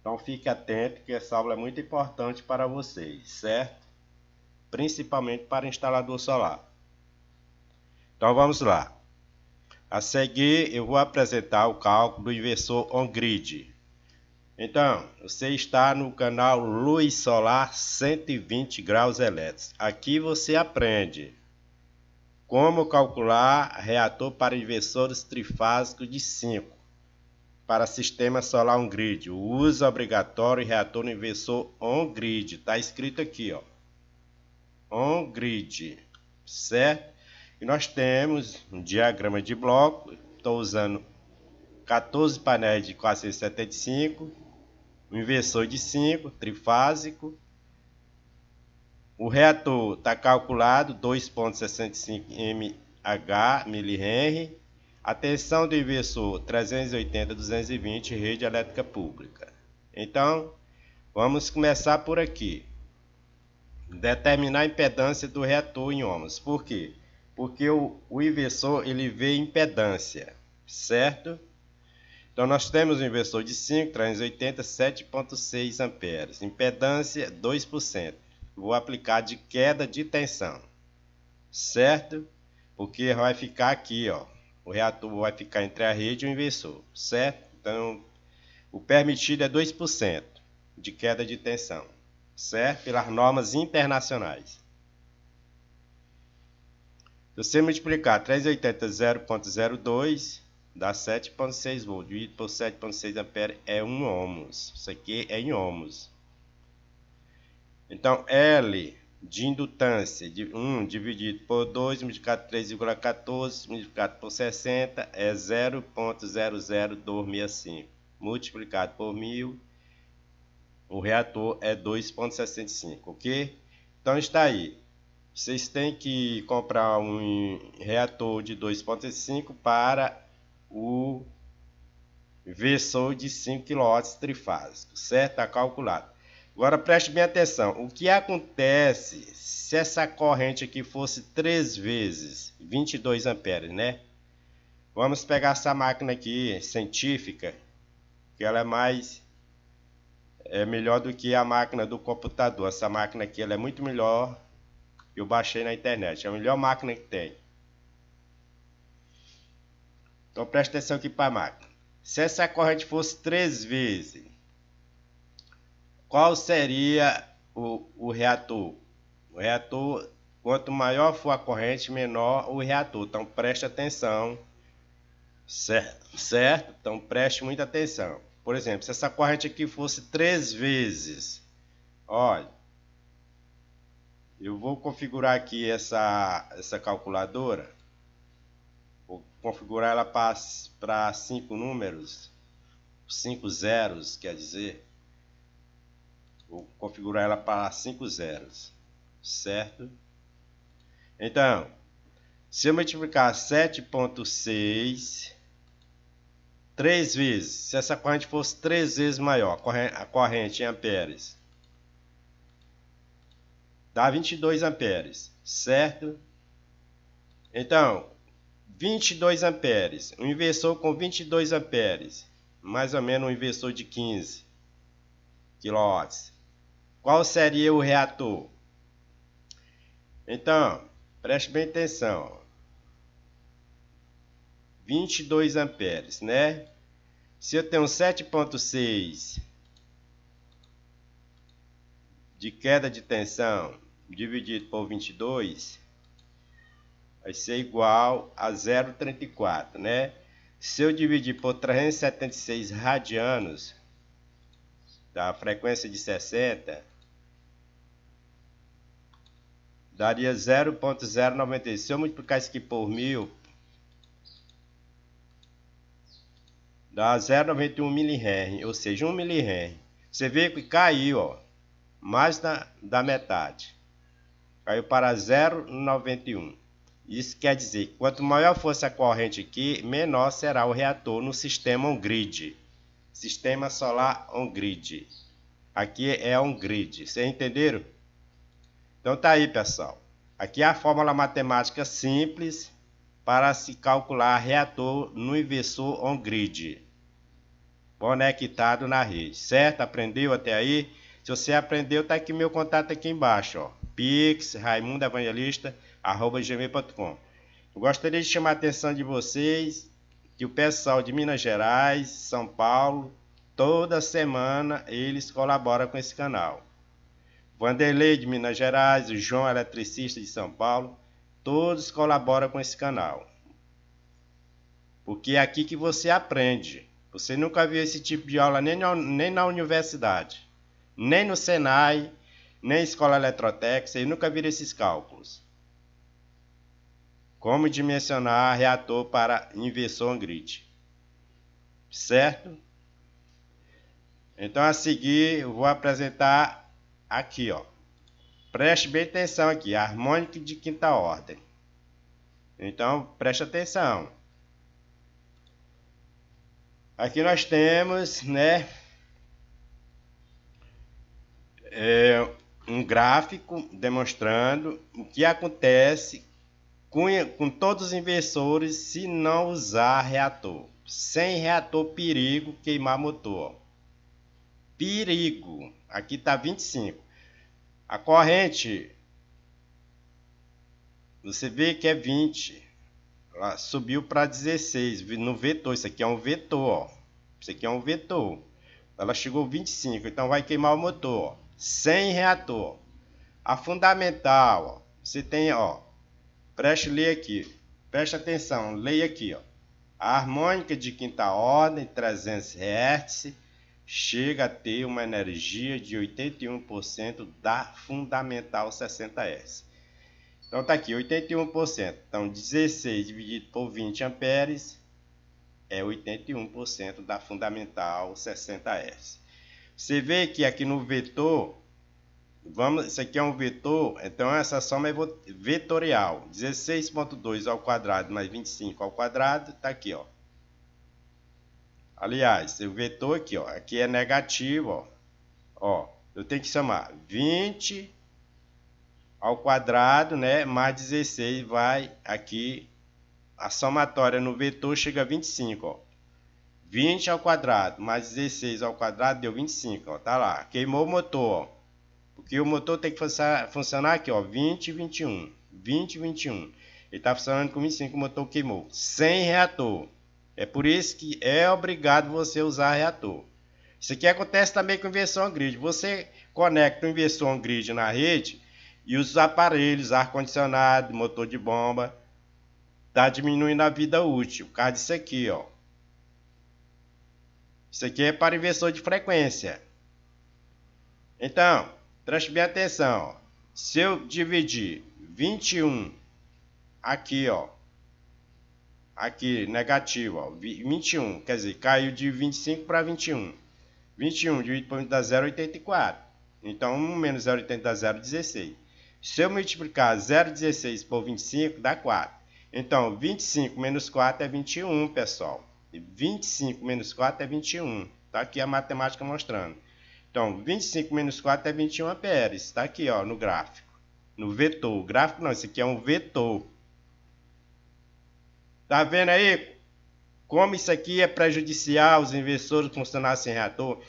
Então fique atento que essa aula é muito importante para vocês, certo? Principalmente para instalador solar. Então vamos lá. A seguir eu vou apresentar o cálculo do inversor on-grid. Então, você está no canal Luz Solar 120 graus elétricos. Aqui você aprende como calcular reator para inversores trifásicos de 5 para sistema solar on-grid. O uso obrigatório reator no inversor on-grid. Está escrito aqui, ó. On-grid, certo? E nós temos um diagrama de bloco. Estou usando 14 painéis de 475, um inversor de 5, trifásico. O reator está calculado 2,65 mH, mH. A tensão do inversor 380-220, rede elétrica pública. Então, vamos começar por aqui. Determinar a impedância do reator em ohms. Por quê? Porque o inversor ele vê impedância, certo? Então nós temos um inversor de 5, 380, 7,6 amperes. Impedância 2%. Vou aplicar de queda de tensão, certo? Porque vai ficar aqui, ó. O reator vai ficar entre a rede e o inversor, certo? Então, o permitido é 2% de queda de tensão, certo? Pelas normas internacionais. Se você multiplicar 380 0,02, dá 7,6 volts. Dividido por 7,6 amperes é 1 ohms. Isso aqui é em ohms. Então, L de indutância de 1 dividido por 2, multiplicado por 3,14, multiplicado por 60, é 0,00265. Multiplicado por 1000, o reator é 2,65, ok? Então está aí. Vocês têm que comprar um reator de 2,65 para o inversor de 5 kW trifásico, certo? Está calculado. Agora preste bem atenção, o que acontece se essa corrente aqui fosse 3 vezes 22 amperes, né? Vamos pegar essa máquina aqui, científica, que ela é melhor do que a máquina do computador. Essa máquina aqui ela é muito melhor, eu baixei na internet, é a melhor máquina que tem. Então preste atenção aqui para a máquina. Se essa corrente fosse 3 vezes, qual seria o reator? O reator, quanto maior for a corrente, menor o reator. Então preste atenção, certo? Então preste muita atenção. Por exemplo, se essa corrente aqui fosse 3 vezes, olha, eu vou configurar aqui essa calculadora. Vou configurar ela para 5 números, 5 zeros, quer dizer. Vou configurar ela para 5 zeros, certo? Então, se eu multiplicar 7,6 3 vezes, se essa corrente fosse 3 vezes maior, a corrente em amperes, dá 22 amperes, certo? Então, 22 amperes, um inversor com 22 amperes, mais ou menos um inversor de 15 kW. Qual seria o reator? Então, preste bem atenção. 22 amperes, né? Se eu tenho 7,6 de queda de tensão dividido por 22, vai ser igual a 0,34, né? Se eu dividir por 376 radianos, da frequência de 60, daria 0,096. Se eu multiplicar isso aqui por 1000, dá 0,91 mHz, ou seja, 1 mHz. Você vê que caiu, ó, mais da metade. Caiu para 0,91. Isso quer dizer que quanto maior fosse a corrente aqui, menor será o reator no sistema on-grid. Sistema solar on-grid. Aqui é on-grid. Vocês entenderam? Então tá aí, pessoal. Aqui é a fórmula matemática simples para se calcular reator no inversor on-grid. conectado na rede, certo? Aprendeu até aí? Se você aprendeu, tá aqui meu contato aqui embaixo, ó. Pix, raimundoevangelista@gmail.com. Eu gostaria de chamar a atenção de vocês que o pessoal de Minas Gerais, São Paulo, toda semana eles colaboram com esse canal. Vanderlei de Minas Gerais, o João eletricista de São Paulo, todos colaboram com esse canal. Porque é aqui que você aprende. Você nunca viu esse tipo de aula nem na universidade, nem no Senai, nem Escola Eletrotécnica, você nunca viu esses cálculos. Como dimensionar reator para inversor on-grid. Certo? Então a seguir eu vou apresentar aqui, ó. Preste bem atenção aqui, harmônica de quinta ordem. Então preste atenção. Aqui nós temos, né, um gráfico demonstrando o que acontece com todos os inversores se não usar reator. Sem reator, perigo queimar motor. Perigo. Aqui está 25. A corrente, você vê que é 20. Ela subiu para 16 no vetor. Isso aqui é um vetor, ó. Isso aqui é um vetor. Ela chegou a 25, então vai queimar o motor, ó. Sem reator. A fundamental, ó. Você tem, ó. Preste ler aqui. Preste atenção, leia aqui, ó. A harmônica de quinta ordem, 300 Hz, chega a ter uma energia de 81% da fundamental 60 Hz. Então tá aqui, 81%. Então 16 dividido por 20 amperes é 81% da fundamental 60 Hz. Você vê que aqui no vetor, isso aqui é um vetor, então essa soma é vetorial. 16,2 ao quadrado mais 25 ao quadrado, tá aqui, ó. Aliás, o vetor aqui, ó, aqui é negativo, ó. Ó, eu tenho que somar 20 ao quadrado, né, mais 16 vai aqui, a somatória no vetor chega a 25, ó. 20 ao quadrado mais 16 ao quadrado deu 25, ó, tá lá. Queimou o motor, ó. Porque o motor tem que funcionar aqui, ó, 20 e 21. 20 e 21. Ele tá funcionando com 25, o motor queimou. Sem reator. É por isso que é obrigado você usar reator. Isso aqui acontece também com inversor on-grid. Você conecta o inversor on-grid na rede e os aparelhos, ar-condicionado, motor de bomba, tá diminuindo a vida útil. Por causa disso aqui, ó. Isso aqui é para inversor de frequência. Então, preste bem atenção, ó. Se eu dividir 21 aqui, ó, aqui negativo, ó, 21, quer dizer, caiu de 25 para 21. 21 dividido por 20 dá 0,84. Então 1 menos 0,80 dá 0,16. Se eu multiplicar 0,16 por 25 dá 4. Então 25 menos 4 é 21, pessoal. 25 menos 4 é 21. Tá aqui a matemática mostrando. Então, 25 menos 4 é 21 amperes. Está aqui, ó, no gráfico. No vetor. O gráfico não, isso aqui é um vetor. Tá vendo aí como isso aqui é prejudicial os inversores funcionar sem reator?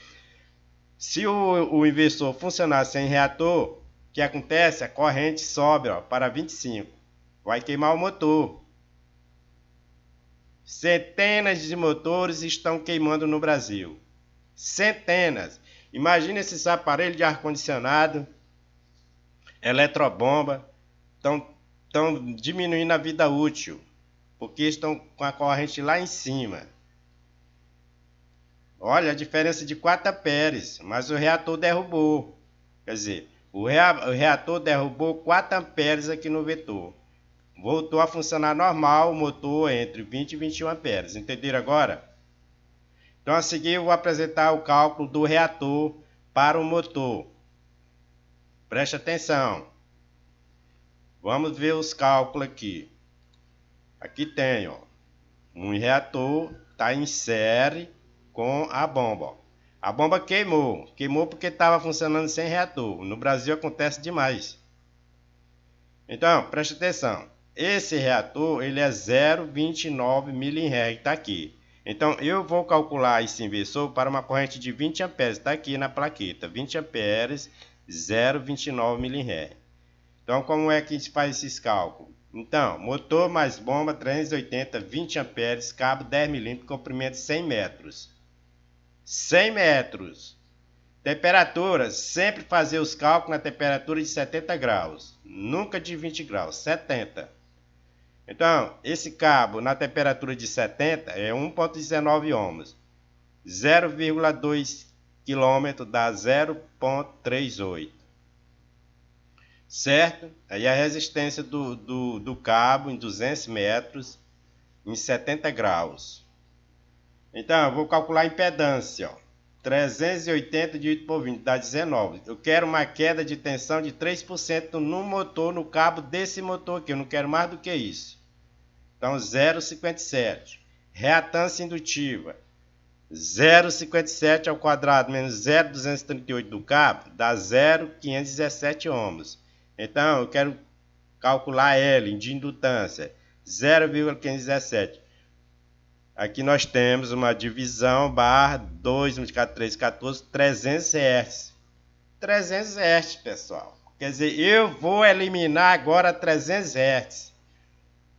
Se o inversor funcionar sem reator, o que acontece? A corrente sobe, ó, para 25. Vai queimar o motor. Centenas de motores estão queimando no Brasil. Centenas. Imagina esses aparelhos de ar-condicionado, eletrobomba, estão diminuindo a vida útil, porque estão com a corrente lá em cima. Olha a diferença de 4 amperes, mas o reator derrubou. Quer dizer, o reator derrubou 4 amperes aqui no vetor. Voltou a funcionar normal o motor entre 20 e 21 amperes. Entenderam agora? Então a seguir eu vou apresentar o cálculo do reator para o motor. Preste atenção. Vamos ver os cálculos aqui. Aqui tem, ó, um reator, está em série com a bomba. Ó. A bomba queimou. Queimou porque estava funcionando sem reator. No Brasil acontece demais. Então, preste atenção. Esse reator ele é 0,29 mH. Está aqui. Então, eu vou calcular esse inversor para uma corrente de 20 amperes. Está aqui na plaqueta, 20 amperes, 0,29 mH. Então, como é que a gente faz esses cálculos? Então, motor mais bomba 380, 20 amperes, cabo 10 mm, comprimento 100 metros. 100 metros. Temperatura, sempre fazer os cálculos na temperatura de 70 graus. Nunca de 20 graus, 70. Então, esse cabo na temperatura de 70 é 1,19 ohms. 0,2 km dá 0,38. Certo? Aí a resistência do cabo em 200 metros em 70 graus. Então, eu vou calcular a impedância. 380 dividido por 20 dá 19. Eu quero uma queda de tensão de 3% no motor, no cabo desse motor aqui. Eu não quero mais do que isso. Então, 0,57. Reatância indutiva. 0,57 ao quadrado menos 0,238 do cabo dá 0,517 ohms. Então, eu quero calcular L de indutância, 0,517. Aqui nós temos uma divisão barra 2 multiplicado por 3, 14, 300 Hz. 300 Hz, pessoal. Quer dizer, eu vou eliminar agora 300 Hz.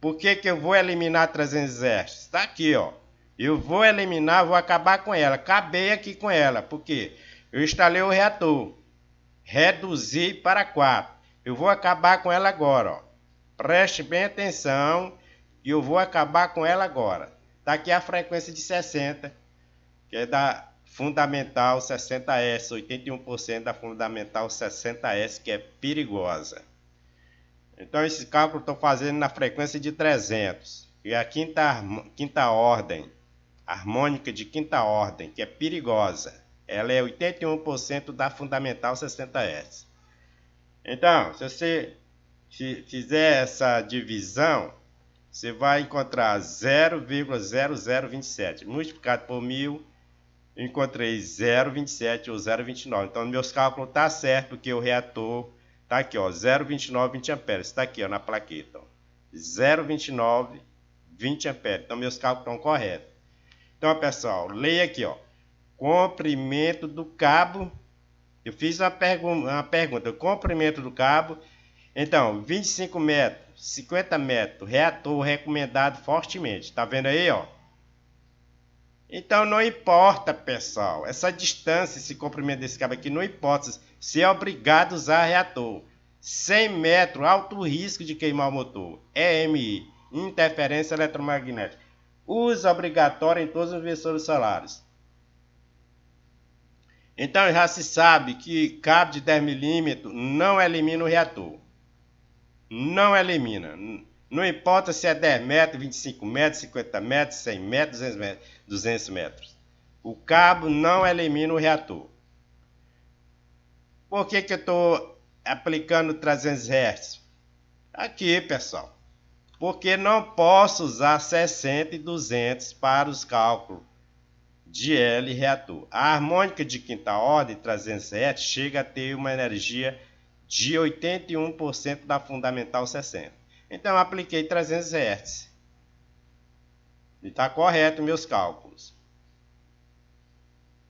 Por que eu vou eliminar 300 Hz? Está aqui, ó. Eu vou eliminar, vou acabar com ela. Acabei aqui com ela. Por quê? Eu instalei o reator. Reduzi para 4. Eu vou acabar com ela agora, ó. Preste bem atenção e eu vou acabar com ela agora. Está aqui a frequência de 60, que é da fundamental 60S, 81% da fundamental 60S, que é perigosa. Então esse cálculo eu estou fazendo na frequência de 300, que é a quinta ordem, harmônica de quinta ordem, que é perigosa. Ela é 81% da fundamental 60S. Então, se você fizer essa divisão, você vai encontrar 0,0027. Multiplicado por 1000, eu encontrei 0,27 ou 0,29. Então, meus cálculos estão certos, porque o reator está aqui, ó, 0,29, 20 amperes. Está aqui, ó, na plaqueta. 0,29, 20 amperes. Então, meus cálculos estão corretos. Então, pessoal, leia aqui, ó. Comprimento do cabo. Eu fiz uma pergunta. O comprimento do cabo. Então, 25 metros, 50 metros. Reator recomendado fortemente. Tá vendo aí, ó? Então, não importa, pessoal. Essa distância, esse comprimento desse cabo aqui, não importa. Você é obrigado a usar reator. 100 metros, alto risco de queimar o motor. EMI, interferência eletromagnética. Uso obrigatório em todos os inversores solares. Então já se sabe que cabo de 10 mm não elimina o reator. Não elimina. Não importa se é 10 metros, 25 metros, 50 metros, 100 metros, 200 metros. O cabo não elimina o reator. Por que eu estou aplicando 300 Hz? Aqui, pessoal. Porque não posso usar 60 e 200 para os cálculos de L reator. A harmônica de quinta ordem, 300 Hz, chega a ter uma energia de 81% da fundamental 60. Então, eu apliquei 300 Hz. E está correto meus cálculos.